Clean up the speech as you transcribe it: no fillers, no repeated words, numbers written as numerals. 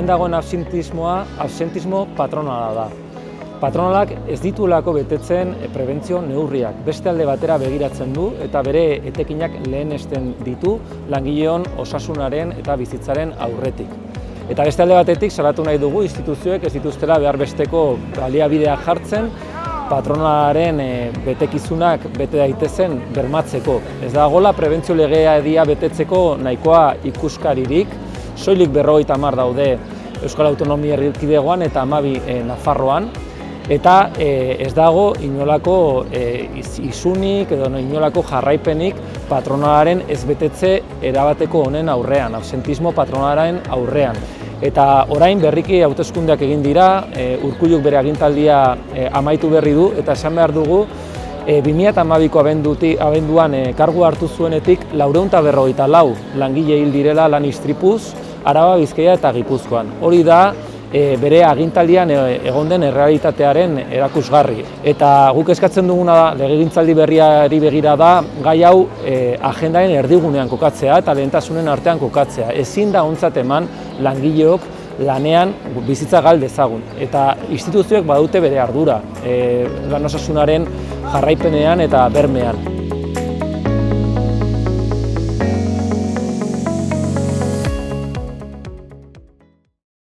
dagoen absentismo patronala da. Patronalak ez dituelako betetzen prebentzio neurriak. Beste alde batera begiratzen du eta bere etekinak lehenesten ditu langileon osasunaren eta bizitzaren aurretik. Eta beste alde batetik salatu nahi dugu instituzioek ez dituztela behar besteko baliabideak jartzen patronalaren betekizunak bete daitezen bermatzeko. Ez dagoela prebentzio legedia betetzeko nahikoa ikuskaririk, soilik 50 daude Euskal Autonomia Erkidegoan eta 12 Nafarroan, eta ez dago inolako isunik edo inolako jarraipenik patronalaren ez betetze erabateko honen aurrean, absentismo patronalaren aurrean. Eta orain berriki hauteskundeak egin dira, Urkulluk bere agintaldia amaitu berri du, eta esan behar dugu 2012ko abenduan kargu hartu zuenetik 454 langile hil direla lan istripuz, Araba, Bizkaia eta Gipuzkoan. Hori da bere agintaldian egon den errealitatearen erakusgarri. Eta guk eskatzen duguna da, legegintzaldi berriari begira da, gai hau agendaren erdigunean kokatzea eta lehentasunen artean kokatzea. Ezin da ontzat eman langileok lanean bizitza gal dezagun. Eta instituzioek badute bere ardura, lan osasunaren jarraipenean eta bermean.